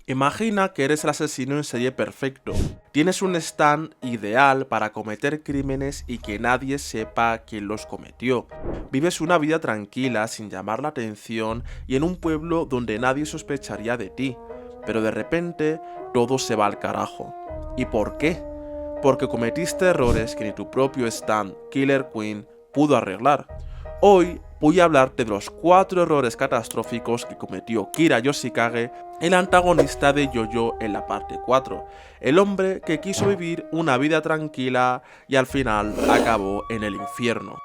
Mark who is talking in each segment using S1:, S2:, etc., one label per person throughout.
S1: Imagina que eres el asesino en serie perfecto. Tienes un stand ideal para cometer crímenes y que nadie sepa quién los cometió. Vives una vida tranquila sin llamar la atención y en un pueblo donde nadie sospecharía de ti. Pero de repente todo se va al carajo. ¿Y por qué? Porque cometiste errores que ni tu propio stand, Killer Queen, pudo arreglar. Hoy voy a hablarte de los 4 errores catastróficos que cometió Kira Yoshikage, el antagonista de JoJo en la parte 4, el hombre que quiso vivir una vida tranquila y al final acabó en el infierno.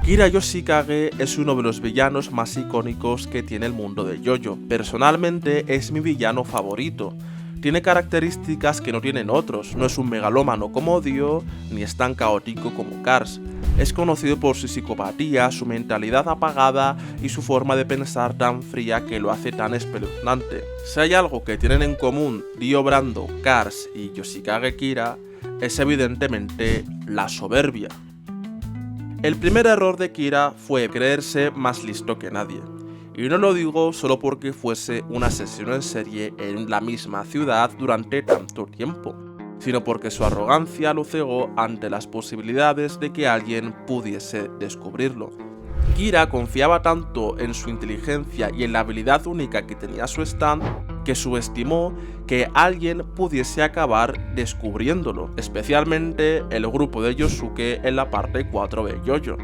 S1: Kira Yoshikage es uno de los villanos más icónicos que tiene el mundo de JoJo. Personalmente es mi villano favorito. Tiene características que no tienen otros, no es un megalómano como Dio, ni es tan caótico como Cars. Es conocido por su psicopatía, su mentalidad apagada y su forma de pensar tan fría que lo hace tan espeluznante. Si hay algo que tienen en común Dio Brando, Cars y Yoshikage Kira, es evidentemente la soberbia. El primer error de Kira fue creerse más listo que nadie. Y no lo digo solo porque fuese un asesino en serie en la misma ciudad durante tanto tiempo, sino porque su arrogancia lo cegó ante las posibilidades de que alguien pudiese descubrirlo. Kira confiaba tanto en su inteligencia y en la habilidad única que tenía su stand que subestimó que alguien pudiese acabar descubriéndolo, especialmente el grupo de Yosuke en la parte 4 de JoJo.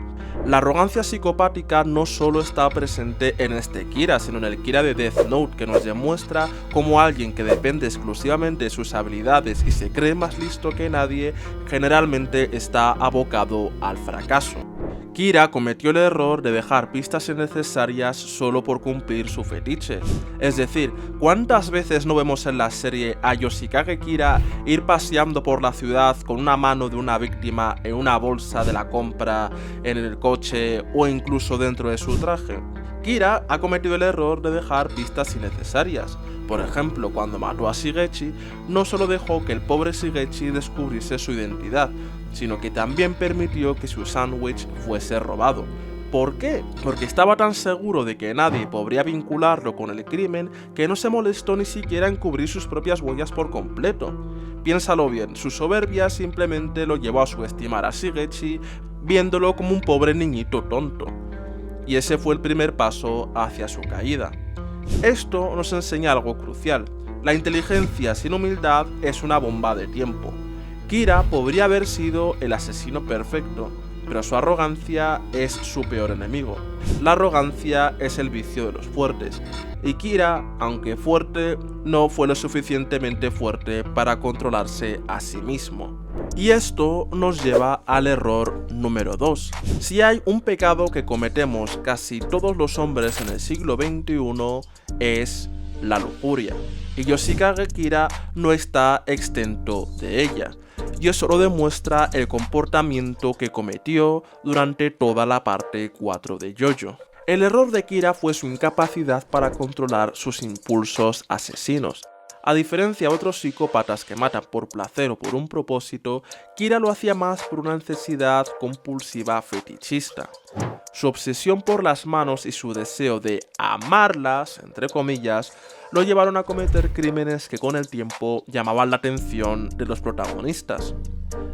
S1: La arrogancia psicopática no solo está presente en este Kira, sino en el Kira de Death Note, que nos demuestra cómo alguien que depende exclusivamente de sus habilidades y se cree más listo que nadie, generalmente está abocado al fracaso. Kira cometió el error de dejar pistas innecesarias solo por cumplir su fetiche. Es decir, ¿cuántas veces no vemos en la serie a Yoshikage Kira ir paseando por la ciudad con una mano de una víctima en una bolsa de la compra, en el coche o incluso dentro de su traje? Kira ha cometido el error de dejar pistas innecesarias. Por ejemplo, cuando mató a Shigechi, no solo dejó que el pobre Shigechi descubriese su identidad, sino que también permitió que su sándwich fuese robado. ¿Por qué? Porque estaba tan seguro de que nadie podría vincularlo con el crimen que no se molestó ni siquiera en cubrir sus propias huellas por completo. Piénsalo bien, su soberbia simplemente lo llevó a subestimar a Shigechi, viéndolo como un pobre niñito tonto. Y ese fue el primer paso hacia su caída. Esto nos enseña algo crucial. La inteligencia sin humildad es una bomba de tiempo. Kira podría haber sido el asesino perfecto, pero su arrogancia es su peor enemigo. La arrogancia es el vicio de los fuertes, y Kira, aunque fuerte, no fue lo suficientemente fuerte para controlarse a sí mismo. Y esto nos lleva al error número 2. Si hay un pecado que cometemos casi todos los hombres en el siglo XXI, es la lujuria. Y Yoshikage Kira no está exento de ella. Y eso lo demuestra el comportamiento que cometió durante toda la parte 4 de JoJo. El error de Kira fue su incapacidad para controlar sus impulsos asesinos. A diferencia de otros psicópatas que matan por placer o por un propósito, Kira lo hacía más por una necesidad compulsiva fetichista. Su obsesión por las manos y su deseo de amarlas, entre comillas, lo llevaron a cometer crímenes que con el tiempo llamaban la atención de los protagonistas.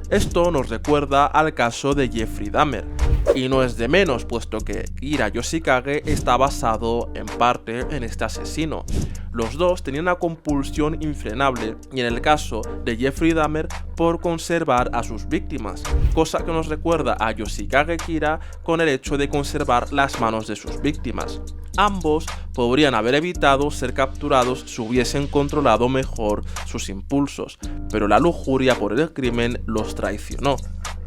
S1: Esto nos recuerda al caso de Jeffrey Dahmer, y no es de menos puesto que Kira Yoshikage está basado en parte en este asesino. Los dos tenían una compulsión infrenable, y en el caso de Jeffrey Dahmer, por conservar a sus víctimas, cosa que nos recuerda a Yoshikage Kira con el hecho de conservar las manos de sus víctimas. Ambos podrían haber evitado ser capturados si hubiesen controlado mejor sus impulsos, pero la lujuria por el crimen los traicionó.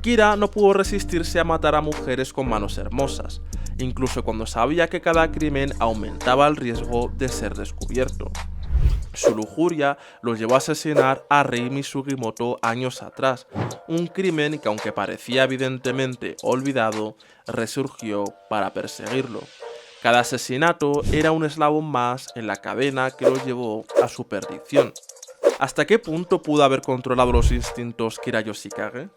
S1: Kira no pudo resistirse a matar a mujeres con manos hermosas, incluso cuando sabía que cada crimen aumentaba el riesgo de ser descubierto. Su lujuria los llevó a asesinar a Reimi Sugimoto años atrás, un crimen que, aunque parecía evidentemente olvidado, resurgió para perseguirlo. Cada asesinato era un eslabón más en la cadena que los llevó a su perdición. ¿Hasta qué punto pudo haber controlado los instintos Kira Yoshikage?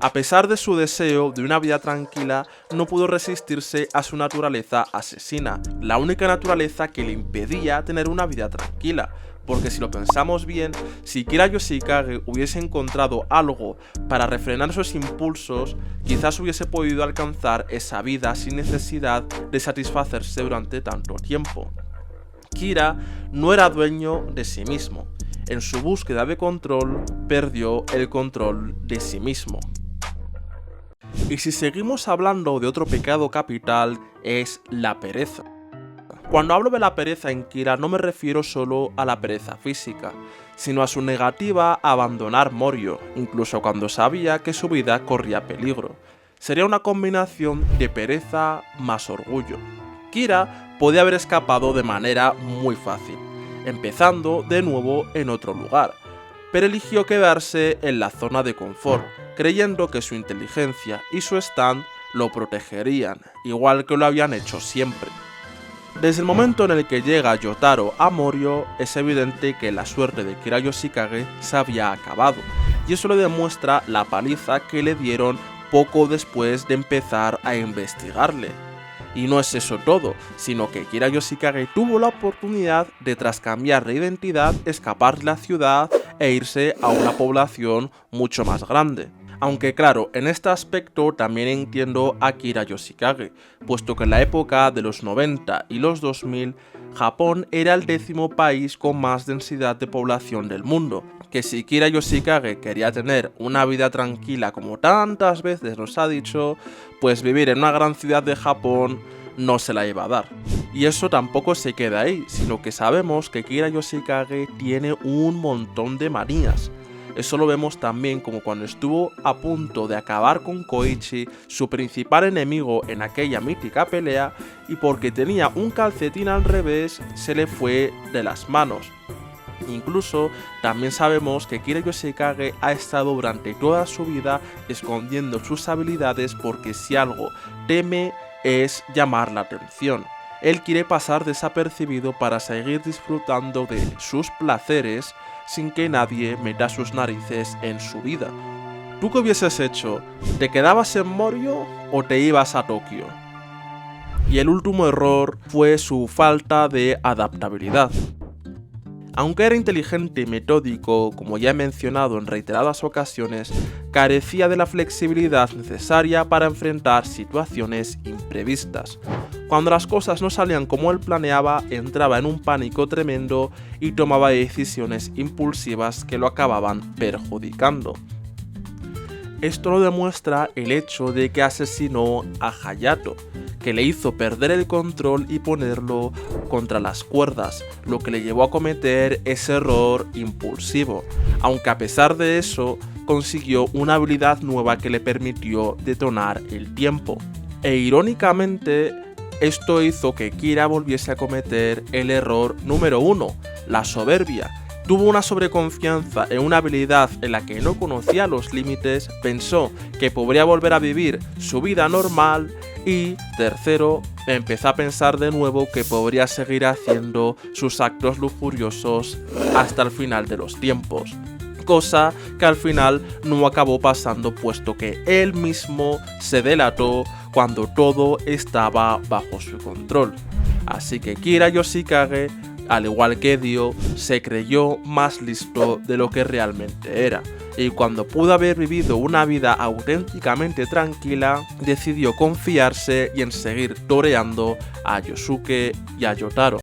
S1: A pesar de su deseo de una vida tranquila, no pudo resistirse a su naturaleza asesina, la única naturaleza que le impedía tener una vida tranquila. Porque si lo pensamos bien, si Kira Yoshikage hubiese encontrado algo para refrenar sus impulsos, quizás hubiese podido alcanzar esa vida sin necesidad de satisfacerse durante tanto tiempo. Kira no era dueño de sí mismo. En su búsqueda de control, perdió el control de sí mismo. Y si seguimos hablando de otro pecado capital, es la pereza. Cuando hablo de la pereza en Kira no me refiero solo a la pereza física, sino a su negativa a abandonar Morio, incluso cuando sabía que su vida corría peligro. Sería una combinación de pereza más orgullo. Kira podía haber escapado de manera muy fácil, empezando de nuevo en otro lugar, pero eligió quedarse en la zona de confort, creyendo que su inteligencia y su stand lo protegerían, igual que lo habían hecho siempre. Desde el momento en el que llega Yotaro a Morio, es evidente que la suerte de Kira Yoshikage se había acabado, y eso le demuestra la paliza que le dieron poco después de empezar a investigarle. Y no es eso todo, sino que Kira Yoshikage tuvo la oportunidad de, tras cambiar de identidad, escapar de la ciudad e irse a una población mucho más grande. Aunque claro, en este aspecto también entiendo a Kira Yoshikage, puesto que en la época de los 90 y los 2000, Japón era el 10º país con más densidad de población del mundo, que si Kira Yoshikage quería tener una vida tranquila como tantas veces nos ha dicho, pues vivir en una gran ciudad de Japón no se la iba a dar. Y eso tampoco se queda ahí, sino que sabemos que Kira Yoshikage tiene un montón de manías. Eso lo vemos también como cuando estuvo a punto de acabar con Koichi, su principal enemigo en aquella mítica pelea, y porque tenía un calcetín al revés, se le fue de las manos. Incluso también sabemos que Kira Yoshikage ha estado durante toda su vida escondiendo sus habilidades porque si algo teme es llamar la atención. Él quiere pasar desapercibido para seguir disfrutando de sus placeres sin que nadie meta sus narices en su vida. ¿Tú qué hubieses hecho? ¿Te quedabas en Morio o te ibas a Tokio? Y el último error fue su falta de adaptabilidad. Aunque era inteligente y metódico, como ya he mencionado en reiteradas ocasiones, carecía de la flexibilidad necesaria para enfrentar situaciones imprevistas. Cuando las cosas no salían como él planeaba, entraba en un pánico tremendo y tomaba decisiones impulsivas que lo acababan perjudicando. Esto lo demuestra el hecho de que asesinó a Hayato, que le hizo perder el control y ponerlo contra las cuerdas, lo que le llevó a cometer ese error impulsivo, aunque a pesar de eso consiguió una habilidad nueva que le permitió detonar el tiempo. E irónicamente, esto hizo que Kira volviese a cometer el error número 1, la soberbia. Tuvo una sobreconfianza en una habilidad en la que no conocía los límites, pensó que podría volver a vivir su vida normal y, tercero, empezó a pensar de nuevo que podría seguir haciendo sus actos lujuriosos hasta el final de los tiempos. Cosa que al final no acabó pasando, puesto que él mismo se delató cuando todo estaba bajo su control. Así que Kira Yoshikage, al igual que Dio, se creyó más listo de lo que realmente era, y cuando pudo haber vivido una vida auténticamente tranquila, decidió confiarse y en seguir toreando a Yosuke y a Yotaro.